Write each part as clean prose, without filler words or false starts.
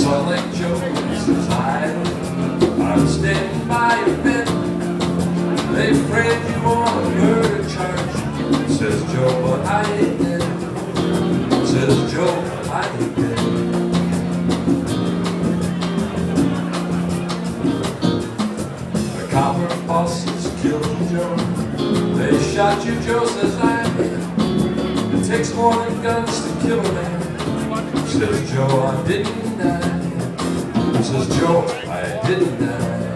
Like Joe says, I'm standing by your bed. They framed you on a murder charge. Says Joe, but I ain't dead. Says Joe, I ain't dead. The copper bosses killed Joe. They shot you, Joe says I am dead. It takes more than guns to kill a man. Says Joe, I didn't die. Says Joe, I didn't die.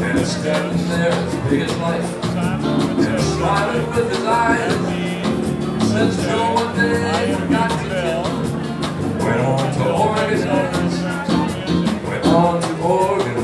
And he's standing there as big as life, and smiling with his eyes. Says Joe, one day I forgot to kill. Went on to organize. Went on to organize.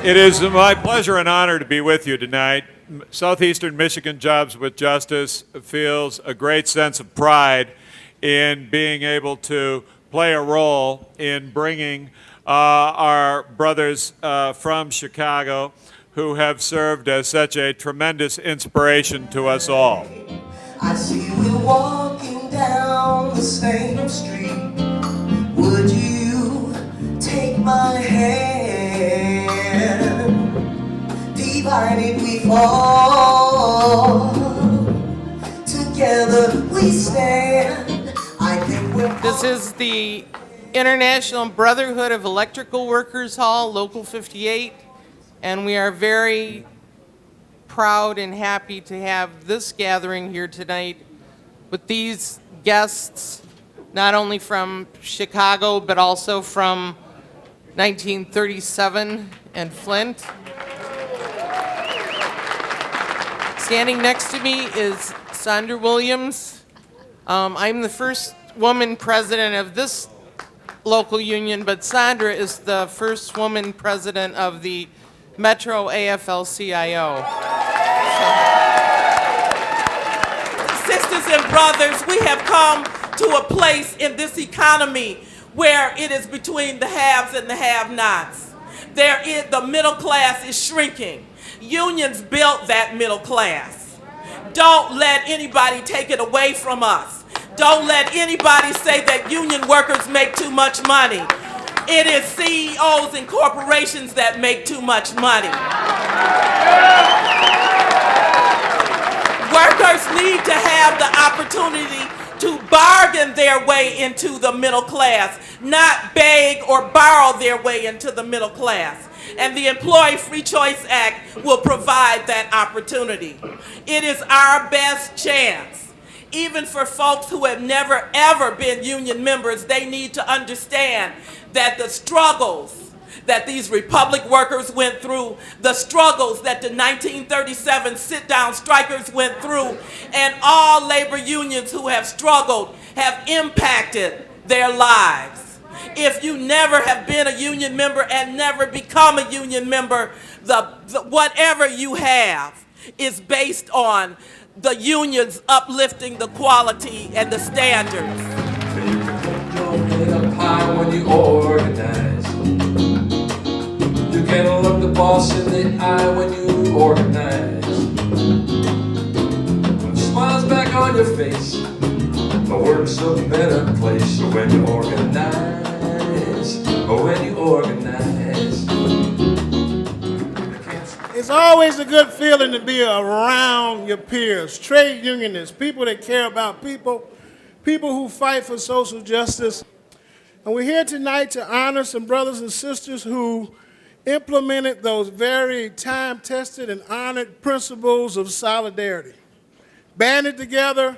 It is my pleasure and honor to be with you tonight. Southeastern Michigan Jobs with Justice feels a great sense of pride in being able to play a role in bringing our brothers from Chicago who have served as such a tremendous inspiration to us all. I see we're walking down the same street. Would you take my hand? Divided we fall, together we stand. I think we're. This is the International Brotherhood of Electrical Workers Hall, Local 58, and we are very proud and happy to have this gathering here tonight with these guests, not only from Chicago, but also from 1937 and Flint. Standing next to me is Sandra Williams. I'm the first woman president of this local union, but Sandra is the first woman president of the Metro AFL-CIO. Sisters and brothers, we have come to a place in this economy where it is between the haves and the have-nots. The middle class is shrinking. Unions built that middle class. Don't let anybody take it away from us. Don't let anybody say that union workers make too much money. It is CEOs and corporations that make too much money. Workers need to have the opportunity to bargain their way into the middle class, not beg or borrow their way into the middle class. And the Employee Free Choice Act will provide that opportunity. It is our best chance. Even for folks who have never ever been union members, they need to understand that the struggles that these Republic workers went through, the struggles that the 1937 sit-down strikers went through, and all labor unions who have struggled have impacted their lives. If you never have been a union member and never become a union member, whatever you have is based on the unions uplifting the quality and the standards. You can hold your head up high when you organize. You can look the boss in the eye when you organize. When the smile's back on your face, the work's a better place. So when you organize, when you organize. It's always a good feeling to be around your peers, trade unionists, people that care about people, people who fight for social justice. And we're here tonight to honor some brothers and sisters who implemented those very time-tested and honored principles of solidarity. Banded together,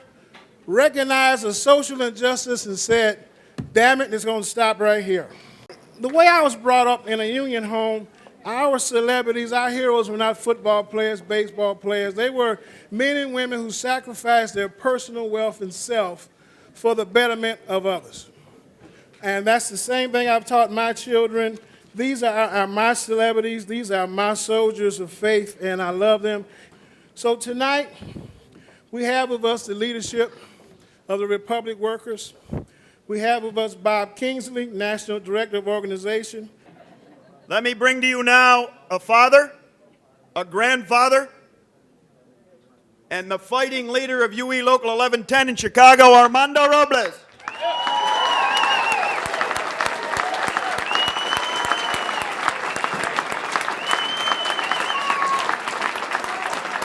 recognized a social injustice and said, damn it, it's going to stop right here. The way I was brought up in a union home, our celebrities, our heroes were not football players, baseball players. They were men and women who sacrificed their personal wealth and self for the betterment of others. And that's the same thing I've taught my children. These are my celebrities. These are my soldiers of faith, and I love them. So tonight, we have with us the leadership of the Republic Workers. We have with us Bob Kingsley, National Director of Organization. Let me bring to you now a father, a grandfather, and the fighting leader of UE Local 1110 in Chicago, Armando Robles.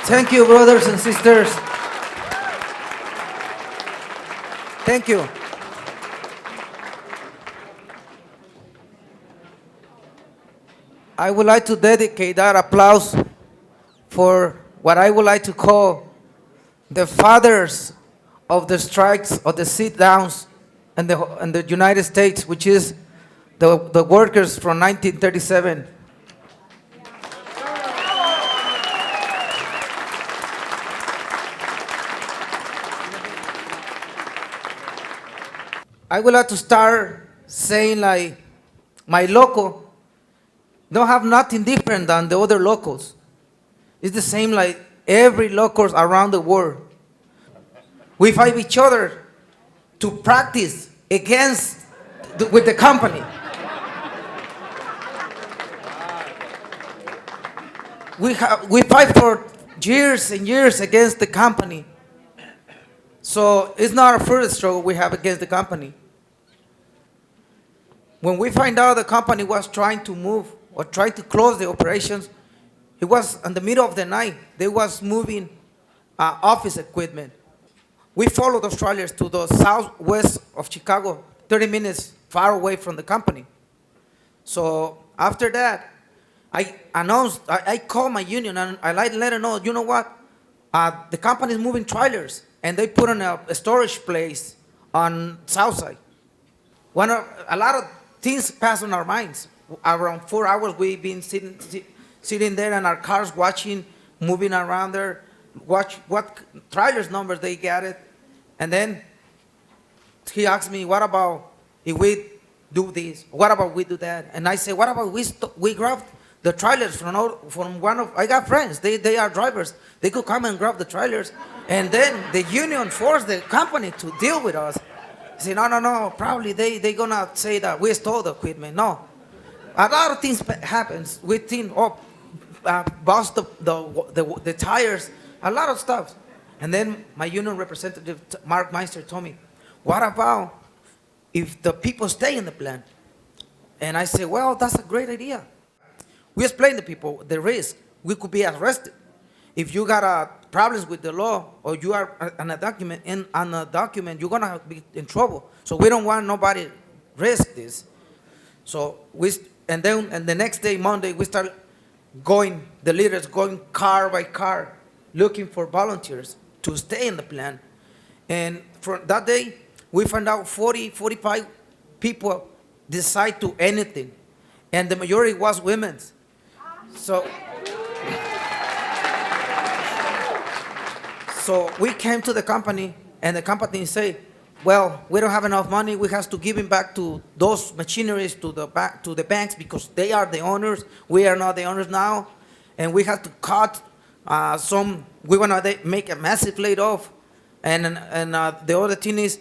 Thank you, brothers and sisters. Thank you. I would like to dedicate that applause for what I would like to call the fathers of the strikes, of the sit-downs in the United States, which is the workers from 1937. I would like to start saying like my local don't have nothing different than the other locals. It's the same like every locals around the world. We fight each other to practice against with the company. We fight for years and years against the company. So it's not a first struggle we have against the company. When we find out the company was trying to move or trying to close the operations, it was in the middle of the night. They was moving office equipment. We followed Australians to the southwest of Chicago, 30 minutes far away from the company. So after that, I called my union and I let them know, you know what? The company is moving trailers and they put in a storage place on Southside. A lot of things pass on our minds. Around 4 hours we've been sitting there in our cars watching, moving around there, watch what trailers numbers they got it. And then he asked me, what about if we do this? What about we do that? And I said, what about we grab the trailers from one of, I got friends, they are drivers. They could come and grab the trailers. And then the union forced the company to deal with us. I said, no, probably they gonna say that we stole the equipment. No. A lot of things happens. We think, bust the tires, a lot of stuff. And then my union representative, Mark Meister, told me, what about if the people stay in the plant? And I said, well, that's a great idea. We explained to people the risk. We could be arrested. If you got problems with the law or you are on a document, you're going to be in trouble. So we don't want nobody risk this. So and the next day, Monday, we start the leaders going car by car, looking for volunteers to stay in the plant. And for that day, we found out 45 people decide to anything. And the majority was women. So we came to the company, and the company said, well, we don't have enough money. We have to give it back to those machineries, to the banks, because they are the owners. We are not the owners now. And we have to cut we want to make a massive layoff. And the other thing is,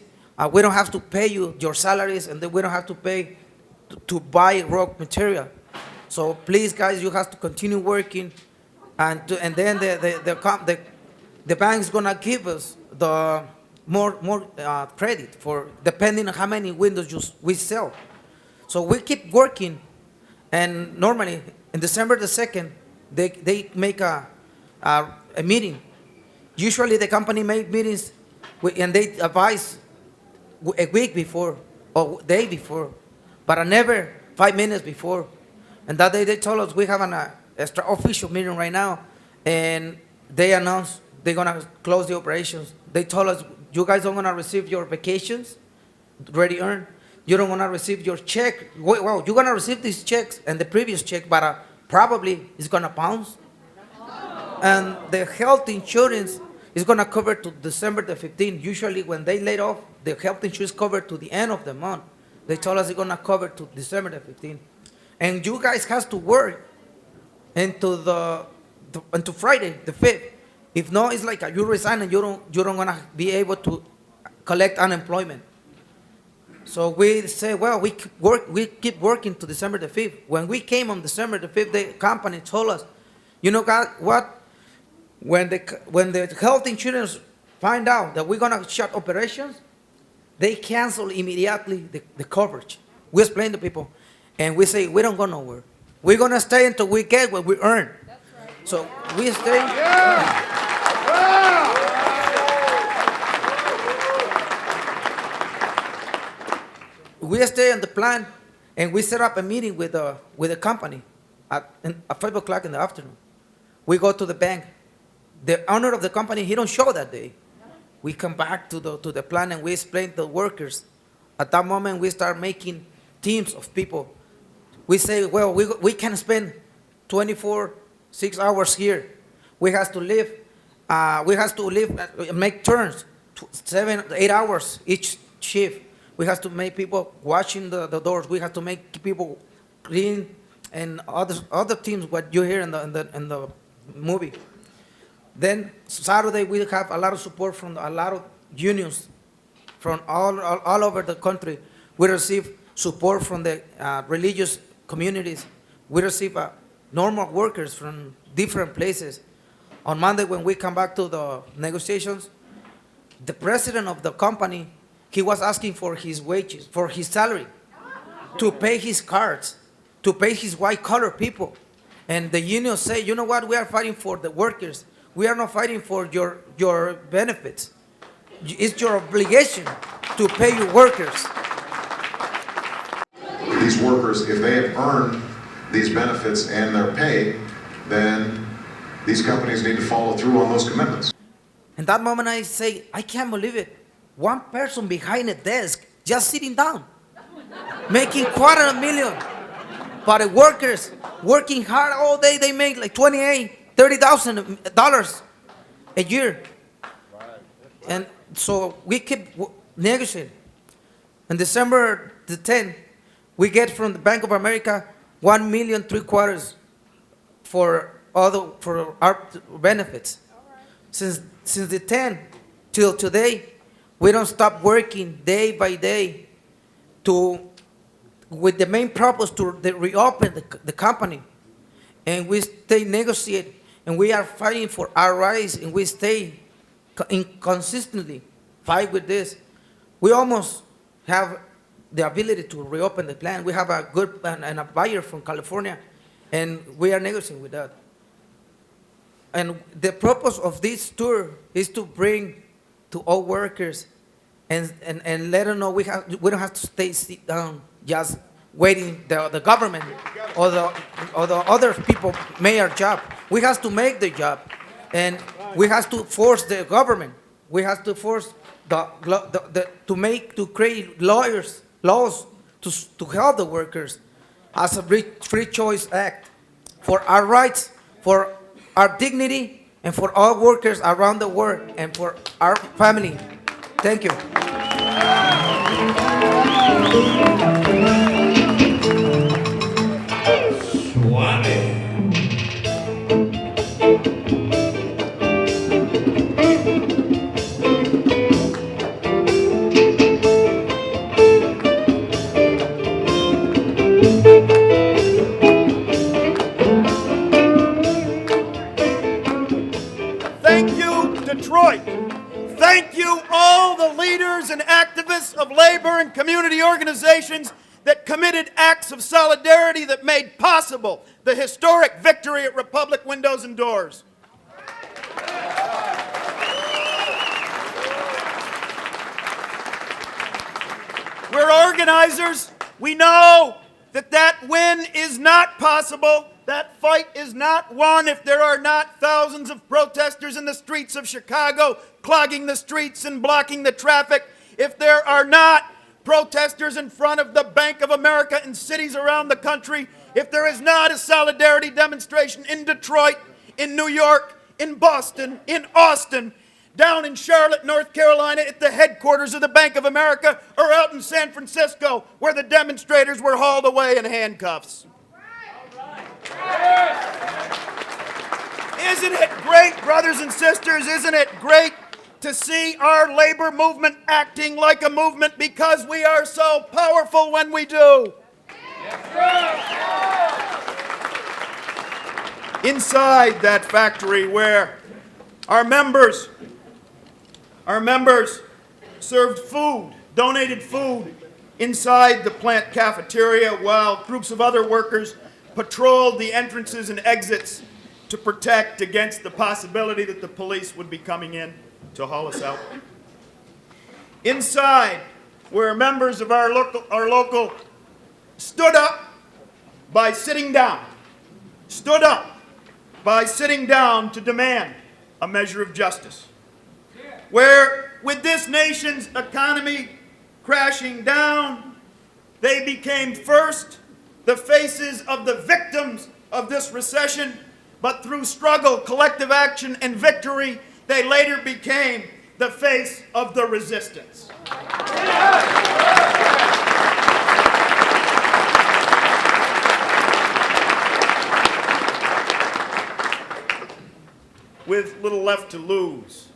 we don't have to pay you your salaries, and then we don't have to pay to buy raw material. So please, guys, you have to continue working. And then the bank's going to give us the more credit for depending on how many windows we sell. So we keep working, and normally in December the 2nd, they make a meeting. Usually the company make meetings and they advise a week before or day before, but never 5 minutes before. And that day they told us we have an extra official meeting right now, and they announced they're gonna close the operations. They told us, you guys don't gonna receive your vacations, already earned. You don't wanna receive your check. Well, you're gonna receive these checks and the previous check, but probably it's gonna bounce. And the health insurance is gonna cover to December the 15th. Usually when they laid off, the health insurance covered to the end of the month. They told us they're gonna cover to December the 15th. And you guys have to work until Friday the 5th. If not, it's like you resign and you don't gonna be able to collect unemployment. So we say, well, we keep working to December the 5th. When we came on December the 5th, the company told us, you know, God, what? When the health insurance find out that we're gonna shut operations, they cancel immediately the coverage. We explain to people, and we say we don't go nowhere. We're gonna stay until we get what we earn. That's right. So we stay. Yeah. We stay on the plan, and we set up a meeting with the company at 5 o'clock in the afternoon. We go to the bank. The owner of the company, he don't show that day. We come back to the plan and we explain to the workers. At that moment, we start making teams of people. We say, well, we can spend 6 hours here. We have to live. Make turns, 7, 8 hours each shift. We have to make people washing the doors. We have to make people clean and other teams what you hear in the movie. Then Saturday we have a lot of support from a lot of unions from all over the country. We receive support from the religious communities. We receive normal workers from different places. On Monday when we come back to the negotiations, the president of the company, he was asking for his wages, for his salary, to pay his cards, to pay his white-collar people. And the unions say, you know what, we are fighting for the workers. We are not fighting for your benefits. It's your obligation to pay your workers. These workers, if they have earned these benefits and their pay, then these companies need to follow through on those commitments. In that moment I say, I can't believe it. One person behind a desk, just sitting down, making $250,000. But the workers working hard all day, they make like $30,000 a year. And so we keep negotiating. On December the 10th, we get from the Bank of America $1.75 million for our benefits. Since the 10th till today, we don't stop working day by day with the main purpose to reopen the company. And we stay negotiate, and we are fighting for our rights, and we stay consistently fight with this. We almost have the ability to reopen the plant. We have a good and a buyer from California, and we are negotiating with that. And the purpose of this tour is to bring to all workers and let them know we don't have to sit down just waiting the government or the other people make our job. We have to make the job, and we have to force the government. We have to force to create laws to help the workers as a free choice act for our rights, for our dignity, and for all workers around the world, and for our family. Thank you. Thank you, Detroit. Thank you, all the leaders and activists of labor and community organizations that committed acts of solidarity that made possible the historic victory at Republic Windows and Doors. We're organizers. We know that win is not possible. That fight is not won if there are not thousands of protesters in the streets of Chicago clogging the streets and blocking the traffic. If there are not protesters in front of the Bank of America in cities around the country. If there is not a solidarity demonstration in Detroit, in New York, in Boston, in Austin, down in Charlotte, North Carolina at the headquarters of the Bank of America, or out in San Francisco where the demonstrators were hauled away in handcuffs. Isn't it great great, brothers and sisters? Isn't it great to see our labor movement acting like a movement because we are so powerful when we do? Inside that factory where our members served food, donated food inside the plant cafeteria while groups of other workers patrolled the entrances and exits to protect against the possibility that the police would be coming in to haul us out. Inside, where members of our local stood up by sitting down to demand a measure of justice. Where, with this nation's economy crashing down, they became first the faces of the victims of this recession, but through struggle, collective action, and victory, they later became the face of the resistance. With little left to lose,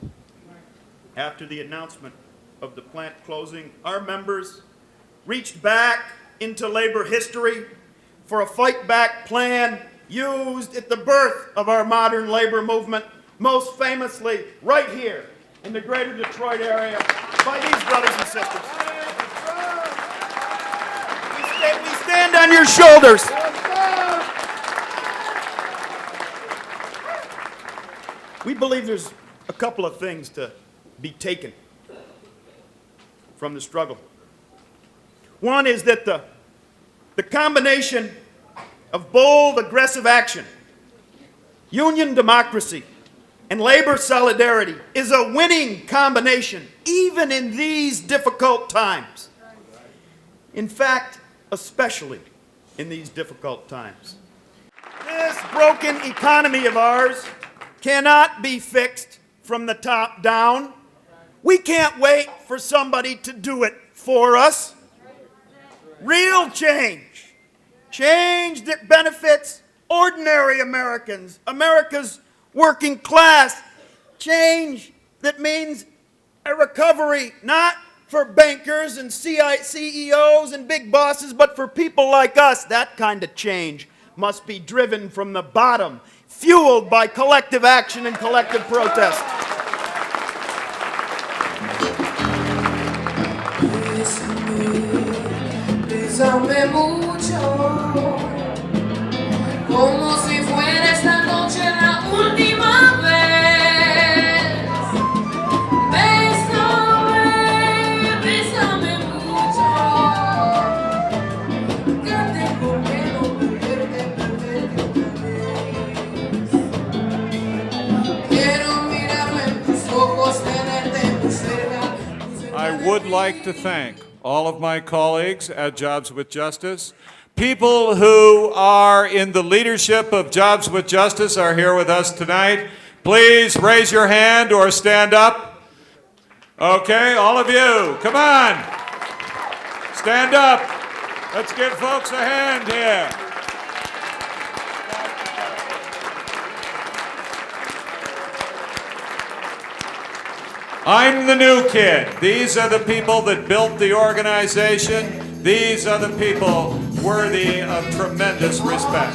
after the announcement of the plant closing, our members reached back into labor history for a fight-back plan used at the birth of our modern labor movement, most famously right here in the greater Detroit area by these brothers and sisters. We stand on your shoulders. We believe there's a couple of things to be taken from the struggle. One is that the combination of bold, aggressive action, union democracy, and labor solidarity is a winning combination, even in these difficult times. In fact, especially in these difficult times. This broken economy of ours cannot be fixed from the top down. We can't wait for somebody to do it for us. Real change, change that benefits ordinary Americans, America's working class, change that means a recovery not for bankers and CEOs and big bosses, but for people like us. That kind of change must be driven from the bottom, fueled by collective action and collective protest. Bésame mucho, como si fuera esta noche la última vez. Bésame, bésame mucho, que tengo miedo perderte otra vez. Quiero mirarme en tus ojos, tenerte muy cerca. I would like to thank all of my colleagues at Jobs with Justice. People who are in the leadership of Jobs with Justice are here with us tonight. Please raise your hand or stand up. Okay, all of you, come on. Stand up. Let's give folks a hand here. I'm the new kid. These are the people that built the organization. These are the people worthy of tremendous respect.